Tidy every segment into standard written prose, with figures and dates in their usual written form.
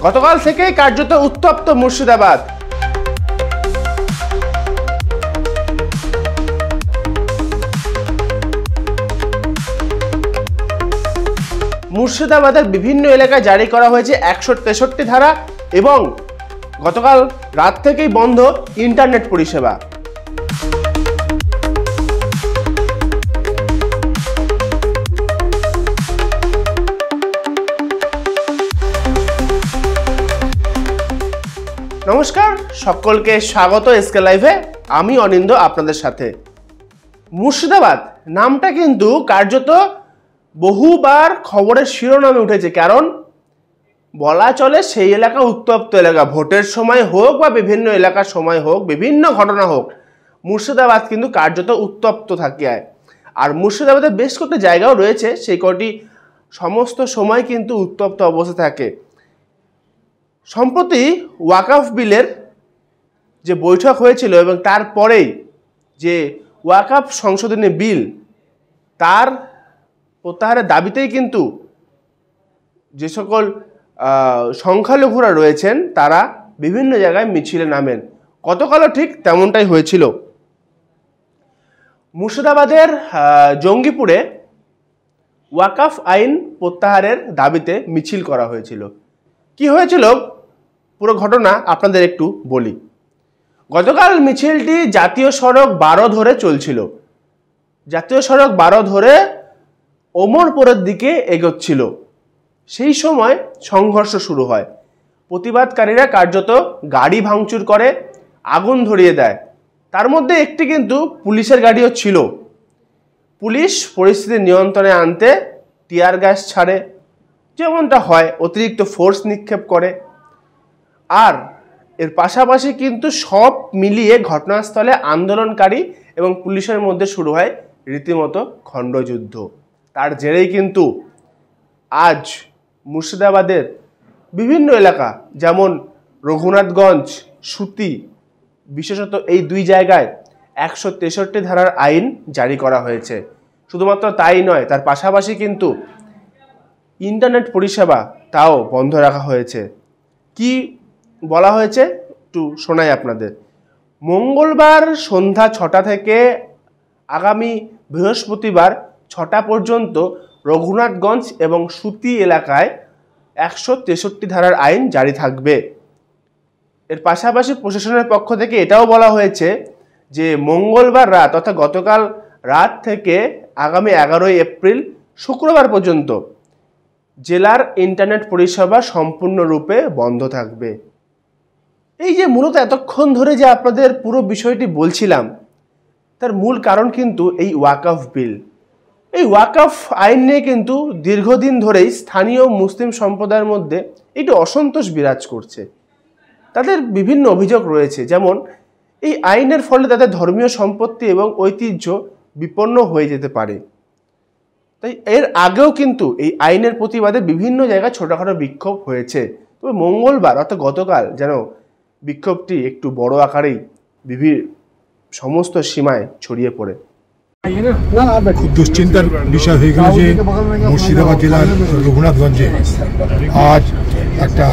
গতকাল থেকেই কার্যত উত্তপ্ত মুর্শিদাবাদ। মুর্শিদাবাদের বিভিন্ন এলাকায় জারি করা হয়েছে 163 ধারা এবং গতকাল রাত থেকেই বন্ধ ইন্টারনেট পরিষেবা। নমস্কার, সকলকে স্বাগত এসকে লাইভে। আমি অনিন্দ আপনাদের সাথে। মুর্শিদাবাদ নামটা কিন্তু কার্যত বহুবার খবরের শিরোনামে উঠেছে, কারণ বলা চলে সেই এলাকা উত্তপ্ত এলাকা। ভোটের সময় হোক বা বিভিন্ন এলাকার সময় হোক, বিভিন্ন ঘটনা হোক, মুর্শিদাবাদ কিন্তু কার্যত উত্তপ্ত থাকে। আর মুর্শিদাবাদের বেশ কয়েকটি জায়গাও রয়েছে, সেই কটি সমস্ত সময় কিন্তু উত্তপ্ত অবস্থা থাকে। সম্প্রতি ওয়াকফ বিলের যে বৈঠক হয়েছিল এবং তারপরেই যে ওয়াকফ সংশোধনী বিল তার প্রত্যাহারের দাবিতেই কিন্তু যে সকল সংখ্যালঘুরা রয়েছেন তারা বিভিন্ন জায়গায় মিছিলে নামেন। গতকালও ঠিক তেমনটাই হয়েছিল। মুর্শিদাবাদের জঙ্গিপুরে ওয়াকফ আইন প্রত্যাহারের দাবিতে মিছিল করা হয়েছিল। কি হয়েছিল পুরো ঘটনা আপনাদের একটু বলি। গতকাল মিছিলটি জাতীয় সড়ক 12 ধরে চলছিল। জাতীয় সড়ক 12 ধরে ওমরপুরের দিকে এগোচ্ছিল। সেই সময় সংঘর্ষ শুরু হয়। প্রতিবাদকারীরা কার্যত গাড়ি ভাঙচুর করে, আগুন ধরিয়ে দেয়। তার মধ্যে একটি কিন্তু পুলিশের গাড়িও ছিল। পুলিশ পরিস্থিতি নিয়ন্ত্রণে আনতে টিয়ার গ্যাস ছাড়ে, যেমনটা হয়, অতিরিক্ত ফোর্স নিক্ষেপ করে। আর এর পাশাপাশি কিন্তু সব মিলিয়ে ঘটনাস্থলে আন্দোলনকারী এবং পুলিশের মধ্যে শুরু হয় রীতিমতো খণ্ডযুদ্ধ। তার জেরেই কিন্তু আজ মুর্শিদাবাদের বিভিন্ন এলাকা যেমন রঘুনাথগঞ্জ, সুতি, বিশেষত এই দুই জায়গায় 163 ধারার আইন জারি করা হয়েছে। শুধুমাত্র তাই নয়, তার পাশাপাশি কিন্তু ইন্টারনেট পরিষেবা তাও বন্ধ রাখা হয়েছে। কি বলা হয়েছে একটু শোনাই আপনাদের। মঙ্গলবার সন্ধ্যা 6টা থেকে আগামী বৃহস্পতিবার 6টা পর্যন্ত রঘুনাথগঞ্জ এবং সুতি এলাকায় 163 ধারার আইন জারি থাকবে। এর পাশাপাশি প্রশাসনের পক্ষ থেকে এটাও বলা হয়েছে যে মঙ্গলবার রাত অর্থাৎ গতকাল রাত থেকে আগামী 11ই এপ্রিল শুক্রবার পর্যন্ত জেলার ইন্টারনেট পরিষেবা সম্পূর্ণরূপে বন্ধ থাকবে। এই যে মূলত এতক্ষণ ধরে যে আপনাদের পুরো বিষয়টি বলছিলাম, তার মূল কারণ কিন্তু এই ওয়াকফ বিল। এই ওয়াকফ আইন নিয়ে কিন্তু দীর্ঘদিন ধরেই স্থানীয় মুসলিম সম্প্রদায়ের মধ্যে একটু অসন্তোষ বিরাজ করছে। তাদের বিভিন্ন অভিযোগ রয়েছে, যেমন এই আইনের ফলে তাদের ধর্মীয় সম্পত্তি এবং ঐতিহ্য বিপন্ন হয়ে যেতে পারে। তাই এর আগেও কিন্তু এই আইনের প্রতিবাদে বিভিন্ন জায়গায় ছোটোখাটো বিক্ষোভ হয়েছে। তবে মঙ্গলবার অর্থাৎ গতকাল যেন বিক্ষোভটি একটু বড় আকারেই সমস্ত সীমায় ছড়িয়ে পড়ে। খুব দুশ্চিন্তার বিষয় হয়ে গেল যে মুর্শিদাবাদ জেলার রঘুনাথগঞ্জে আজ একটা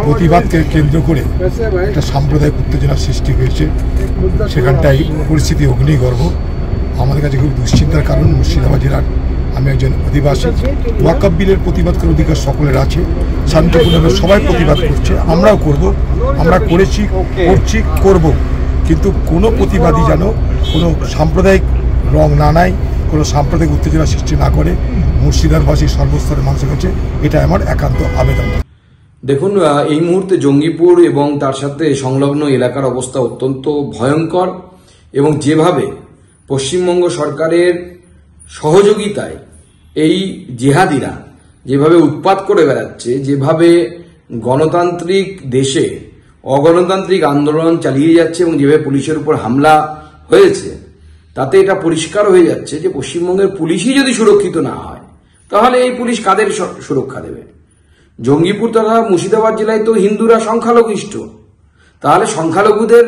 প্রতিবাদকে কেন্দ্র করে একটা সাম্প্রদায়িক উত্তেজনার সৃষ্টি হয়েছে। সেখানটাই পরিস্থিতি অগ্নিগর্ভ। আমাদের কাছে খুব দুশ্চিন্তার কারণ। মুর্শিদাবাদ জেলার আমি একজন অধিবাসী। ওয়াকফ বিলের প্রতিবাদ করার অধিকার সকলের আছে। শান্তিপূর্ণভাবে সবাই প্রতিবাদ করছে, আমরাও করব, আমরা করেছি, করছি, করব। কিন্তু কোনো প্রতিবাদী যেন কোনো সাম্প্রদায়িক রং না নেয়, কোনো সাম্প্রদায়িক উত্তেজনা সৃষ্টি না করে, মুর্শিদাবাদবাসী সর্বস্তরের মানুষের কাছে এটা আমার একান্ত আবেদন। দেখুন, এই মুহূর্তে জঙ্গিপুর এবং তার সাথে সংলগ্ন এলাকার অবস্থা অত্যন্ত ভয়ঙ্কর এবং যেভাবে পশ্চিমবঙ্গ সরকারের সহযোগিতায় এই জেহাদিরা যেভাবে উৎপাত করে বেড়াচ্ছে, যেভাবে গণতান্ত্রিক দেশে অগণতান্ত্রিক আন্দোলন চালিয়ে যাচ্ছে এবং যেভাবে পুলিশের উপর হামলা হয়েছে, তাতে এটা পরিষ্কার হয়ে যাচ্ছে যে পশ্চিমবঙ্গের পুলিশই যদি সুরক্ষিত না হয় তাহলে এই পুলিশ কাদের সুরক্ষা দেবে? জঙ্গিপুর তথা মুর্শিদাবাদ জেলায় তো হিন্দুরা সংখ্যালঘিষ্ঠ, তাহলে সংখ্যালঘুদের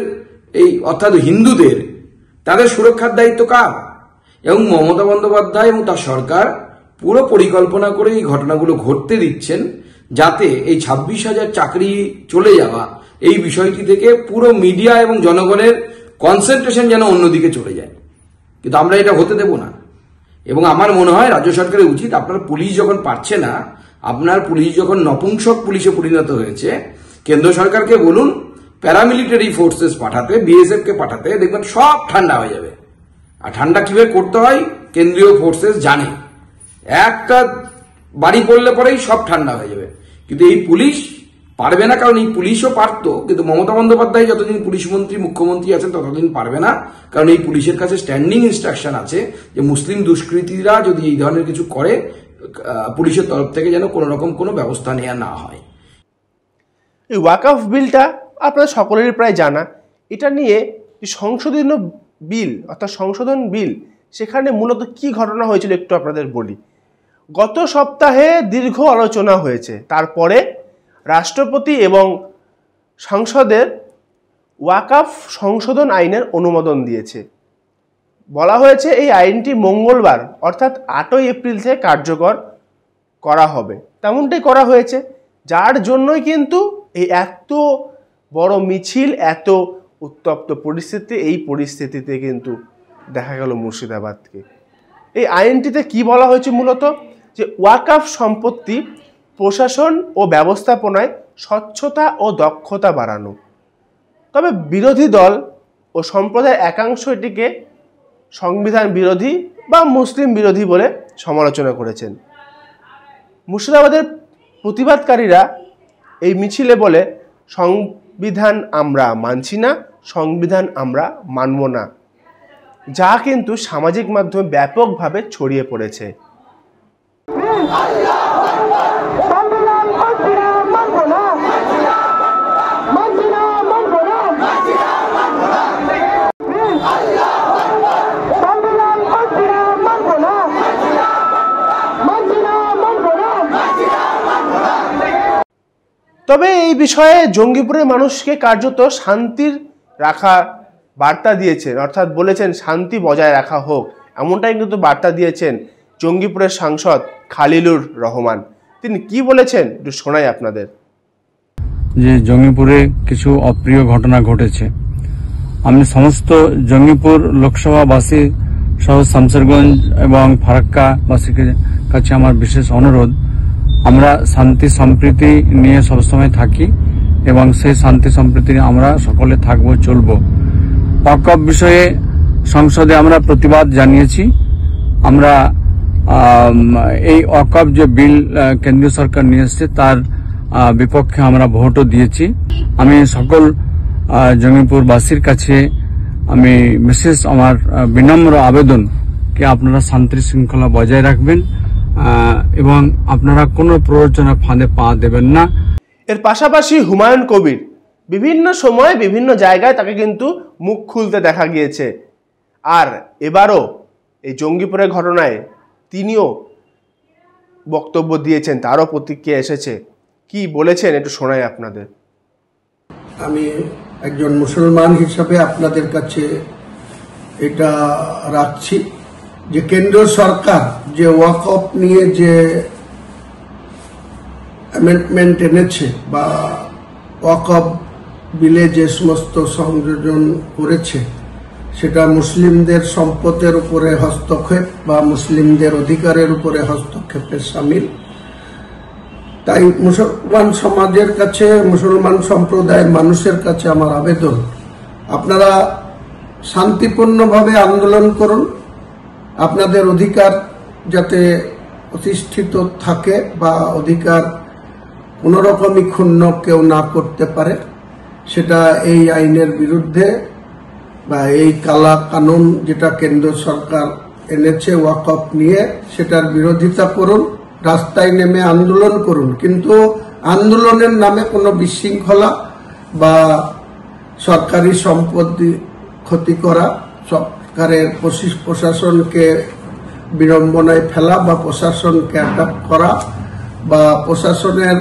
এই অর্থাৎ হিন্দুদের তাদের সুরক্ষার দায়িত্ব কার? এবং মমতা বন্দ্যোপাধ্যায় এবং তার সরকার পুরো পরিকল্পনা করে এই ঘটনাগুলো ঘটতে দিচ্ছেন, যাতে এই 26,000 চাকরি চলে যাওয়া এই বিষয়টি থেকে পুরো মিডিয়া এবং জনগণের কনসেন্ট্রেশন যেন অন্যদিকে চলে যায়, কিন্তু আমরা এটা হতে দেব না। এবং আমার মনে হয় রাজ্য সরকারের উচিত, আপনার পুলিশ যখন পারছে না, আপনার পুলিশ যখন নপুংসক পুলিশে পরিণত হয়েছে, কেন্দ্র সরকারকে বলুন প্যারামিলিটারি ফোর্সেস পাঠাতে, বিএসএফ কে পাঠাতে, দেখবেন সব ঠান্ডা হয়ে যাবে। আর ঠান্ডা কিভাবে করতে হয় কেন্দ্রীয় ফোর্সেস জানে, একটা বাড়ি পড়লে পরেই সব ঠান্ডা হয়ে যাবে। কিন্তু এই পুলিশ পারবে না, কারণ এই পুলিশও পারতো, কিন্তু মমতা বন্দ্যোপাধ্যায় যতদিন পুলিশ মন্ত্রী মুখ্যমন্ত্রী আছেন ততদিন পারবে না, কারণ এই পুলিশের কাছে স্ট্যান্ডিং ইনস্ট্রাকশন আছে যে মুসলিম দুষ্কৃতীরা যদি এই ধরনের কিছু করে পুলিশের তরফ থেকে যেন কোনো রকম কোনো ব্যবস্থা নেওয়া না হয়। এই ওয়াকফ বিলটা আপনাদের সকলেরই প্রায় জানা। এটা নিয়ে সংশোধন বিল অর্থাৎ সংশোধন বিল, সেখানে মূলত কি ঘটনা হয়েছিল একটু আপনাদের বলি। গত সপ্তাহে দীর্ঘ আলোচনা হয়েছে, তারপরে রাষ্ট্রপতি এবং সংসদের ওয়াকফ সংশোধন আইনের অনুমোদন দিয়েছে। বলা হয়েছে এই আইনটি মঙ্গলবার অর্থাৎ 8ই এপ্রিল থেকে কার্যকর করা হবে, তেমনটাই করা হয়েছে। যার জন্যই কিন্তু এই এত বড় মিছিল, এত উত্তপ্ত পরিস্থিতি, এই পরিস্থিতিতে কিন্তু দেখা গেল মুর্শিদাবাদকে। এই আইনটিতে কি বলা হয়েছে মূলত, যে ওয়াকফ সম্পত্তি প্রশাসন ও ব্যবস্থাপনায় স্বচ্ছতা ও দক্ষতা বাড়ানো। তবে বিরোধী দল ও সম্প্রদায়ের একাংশ এটিকে সংবিধান বিরোধী বা মুসলিম বিরোধী বলে সমালোচনা করেছেন। মুর্শিদাবাদের প্রতিবাদকারীরা এই মিছিলে বলে, সংবিধান আমরা মানছি না, সংবিধান আমরা মানব না, যা কিন্তু সামাজিক মাধ্যমে ব্যাপকভাবে ছড়িয়ে পড়েছে। তবে এই বিষয়ে জঙ্গিপুরের মানুষকে কার্যত শান্তির রাখা বার্তা দিয়েছেন, অর্থাৎ বলেছেন শান্তি বজায় রাখা হোক, এমনটাই কিন্তু বার্তা দিয়েছেন জঙ্গিপুরের সাংসদ খালিলুর রহমান। তিনি কি বলেছেন একটু শোনাই আপনাদের। যে জঙ্গিপুরে কিছু অপ্রিয় ঘটনা ঘটেছে, আমি সমস্ত জঙ্গিপুর লোকসভাবাসী সহ শামসেরগঞ্জ এবং ফারাক্কাবাসীর কাছে আমার বিশেষ অনুরোধ, আমরা শান্তি সম্প্রীতি নিয়ে সবসময় থাকি এবং সেই শান্তি সম্প্রীতি আমরা সকলে থাকবো, চলবো। ওয়াকফ বিষয়ে সংসদে আমরা প্রতিবাদ জানিয়েছি। আমরা এই ওয়াকফ যে বিল কেন্দ্রীয় সরকার নিয়ে এসছে তার বিপক্ষে আমরা ভোটও দিয়েছি। আমি সকল জঙ্গিপুরবাসীর কাছে আমি বিশেষ আমার বিনম্র আবেদন কি আপনারা শান্তি শৃঙ্খলা বজায় রাখবেন এবং আপনারা কোনো প্ররোচনার ফাঁদে পা দেবেন না। এর পাশাপাশি হুমায়ুন কবির বিভিন্ন সময় বিভিন্ন জায়গায় তাকে কিন্তু মুখ খুলতে দেখা গিয়েছে, আর এবারও এই জঙ্গিপুরের ঘটনায় তিনিও বক্তব্য দিয়েছেন, তারও প্রতিক্রিয়া এসেছে। কি বলেছেন একটু শোনাই আপনাদের। আমি একজন মুসলমান হিসাবে আপনাদের কাছে এটা রাখছি যে কেন্দ্র সরকার যে ওয়াকফ নিয়ে যে অ্যামেন্ডমেন্ট এনেছে বা ওয়াকফ বিলে যে সমস্ত সংযোজন করেছে, সেটা মুসলিমদের সম্পদের উপরে হস্তক্ষেপ বা মুসলিমদের অধিকারের উপরে হস্তক্ষেপের শামিল। তাই মুসলমান সমাজের কাছে, মুসলমান সম্প্রদায়ের মানুষের কাছে আমার আবেদন, আপনারা শান্তিপূর্ণভাবে আন্দোলন করুন, আপনাদের অধিকার যাতে প্রতিষ্ঠিত থাকে বা অধিকার কোনোরকমই ক্ষুণ্ণ কেউ না করতে পারে, সেটা এই আইনের বিরুদ্ধে বা এই কালা কানুন যেটা কেন্দ্র সরকার এনেছে ওয়াকফ নিয়ে, সেটার বিরোধিতা করুন, রাস্তায় নেমে আন্দোলন করুন। কিন্তু আন্দোলনের নামে কোনো বিশৃঙ্খলা বা সরকারি সম্পত্তি ক্ষতি করা, সরকারের প্রশাসনকে বিড়ম্বনায় ফেলা বা প্রশাসনকে অ্যাটাক করা বা প্রশাসনের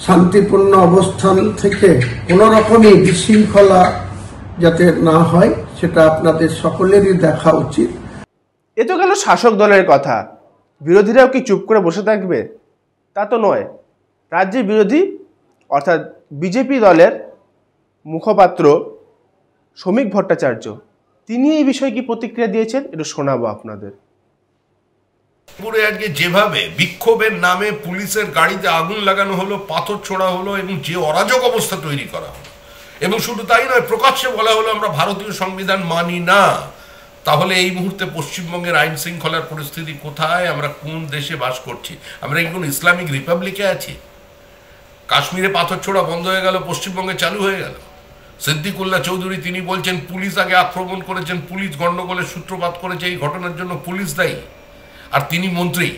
শান্তিপূর্ণ অবস্থান থেকে কোনো রকমই বিশৃঙ্খলা যাতে না হয়, সেটা আপনাদের সকলেরই দেখা উচিত। এ তো গেল শাসক দলের কথা, বিরোধীরাও কি চুপ করে বসে থাকবে? তা তো নয়। রাজ্যের বিরোধী অর্থাৎ বিজেপি দলের মুখপাত্র শ্রমিক ভট্টাচার্য তিনি এই বিষয়ে কি প্রতিক্রিয়া দিয়েছেন একটু শোনাবো আপনাদের। পুরে আজকে যেভাবে বিক্ষোভের নামে পুলিশের গাড়িতে আগুন লাগানো হলো, পাথর ছোড়া হলো এবং যে অরাজক অবস্থা তৈরি করা হলো, এবং শুধু তাই নয়, প্রকাশ্যে বলা হলো আমরা ভারতীয় সংবিধান মানি না, তাহলে এই মুহূর্তে পশ্চিমবঙ্গের আইন শৃঙ্খলার পরিস্থিতি কোথায়? আমরা কোন দেশে বাস করছি? আমরা কি কোন ইসলামিক রিপাবলিকে আছি? কাশ্মীরে পাথর ছোড়া বন্ধ হয়ে গেল, পশ্চিমবঙ্গে চালু হয়ে গেল। সিদ্দিকুল্লাহ চৌধুরী তিনি বলছেন পুলিশ আগে আক্রমণ করেছেন, পুলিশ গণ্ডগোলের সূত্রপাত করেছে, এই ঘটনার জন্য পুলিশ দায়ী। আর তিনি মন্ত্রী,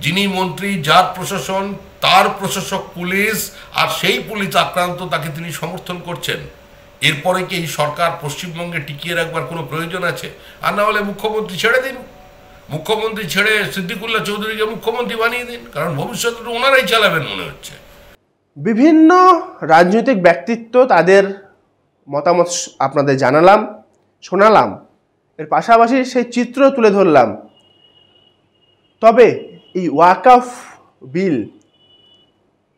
যিনি মন্ত্রী, যার প্রশাসন, তার প্রশাসক পুলিশ, আর সেই পুলিশ আক্রান্ত, তাকে তিনি সমর্থন করছেন। এরপরে কি এই সরকার পশ্চিমবঙ্গে টিকিয়ে রাখবার কোনো প্রয়োজন আছে? আর না হলে মুখ্যমন্ত্রী ছেড়ে দিন, মুখ্যমন্ত্রী ছেড়ে সিদ্দিকুল্লাহ চৌধুরীকে মুখ্যমন্ত্রী বানিয়ে দিন, কারণ ভবিষ্যতে তো ওনারাই চালাবেন মনে হচ্ছে। বিভিন্ন রাজনৈতিক ব্যক্তিত্ব তাদের মতামত আপনাদের জানালাম, শোনালাম, এর পাশাপাশি সেই চিত্র তুলে ধরলাম। তবে এই ওয়াকফ বিল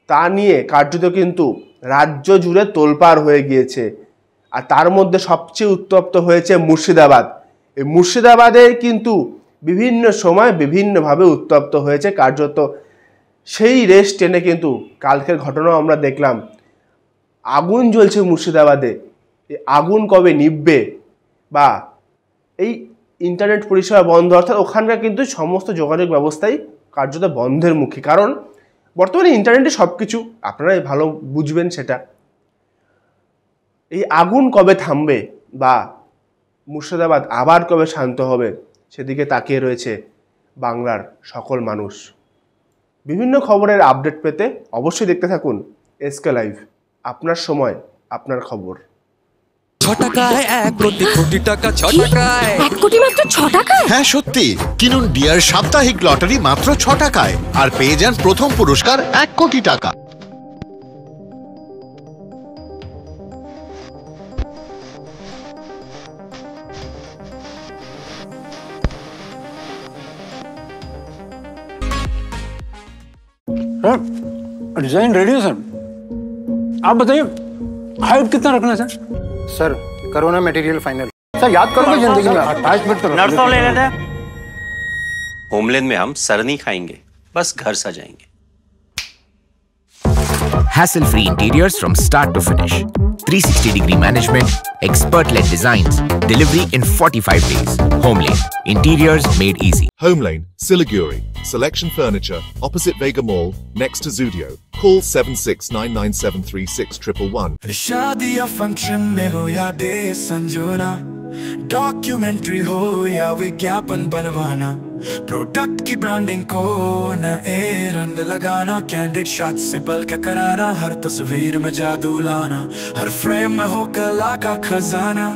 তা নিয়ে কার্যত কিন্তু রাজ্য জুড়ে তোলপাড় হয়ে গিয়েছে। আর তার মধ্যে সবচেয়ে উত্তপ্ত হয়েছে মুর্শিদাবাদ। এই মুর্শিদাবাদে কিন্তু বিভিন্ন সময় বিভিন্নভাবে উত্তপ্ত হয়েছে কার্যত। সেই রেস টেনে কিন্তু কালকের ঘটনাও আমরা দেখলাম, আগুন জ্বলছে মুর্শিদাবাদে। এই আগুন কবে নিভবে? বা এই ইন্টারনেট পরিষেবা বন্ধ, অর্থাৎ ওখানকার কিন্তু সমস্ত যোগাযোগ ব্যবস্থাই কার্যত বন্ধের মুখে। কারণ বর্তমানে ইন্টারনেটে সব কিছু, আপনারাই ভালো বুঝবেন সেটা। এই আগুন কবে থামবে বা মুর্শিদাবাদ আবার কবে শান্ত হবে, সেদিকে তাকিয়ে রয়েছে বাংলার সকল মানুষ। বিভিন্ন খবরের আপডেট পেতে অবশ্যই দেখতে থাকুন এসকে লাইভ। আপনার সময়, আপনার খবর। 6 টাকায় 1 কোটি কোটি টাকা, 6 টাকায় 1 কোটি মাত্র 6 টাকায়? হ্যাঁ সত্যি, কিনুন ডিয়ার সাপ্তাহিক লটারি মাত্র 6 টাকায় আর পেয়ে যান প্রথম পুরস্কার 1 কোটি টাকা। डिजाइन रेडी है सर, आप बताइए हाइट कितना रखना है सर? करो ना मटेरियल फाइनल। सर याद करो जिंदगी में 28 मिनट नर्सों ले लेते हैं। होमलैंड में हम सर नहीं खाएंगे, बस घर सजाएंगे। Hassle-free interiors from start to finish. 360-degree management, expert-led designs, delivery in 45 days. Homelane, interiors made easy. Homelane, Siliguri, Selection Furniture, opposite Vega Mall, next to Zudio. Call 7699736111. शादी या फंक्शन में हो या डे संजोना, डॉक्यूमेंट्री हो या विज्ञापन बनवाना, product की ब्रांडिंग को न रंग लगाना, कैंडिड शॉट से पल के कराना, हर तस्वीर में जादू लाना, हर फ्रेम में हो कला का खजाना,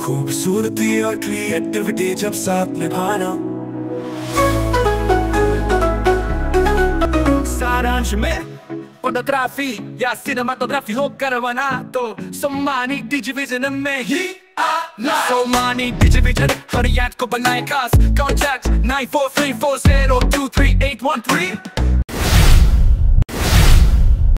खूबसूरती और क्रिएटिविटी जब साथ निभाना। सारांश में फोटोग्राफी या सिनेमाटोग्राफी हो करवाना तो सोमानी डिजिविजन में ही आना। सोमानी डिजिविजन हर याद को बनाए खास। कॉन्टैक्ट 9434023813।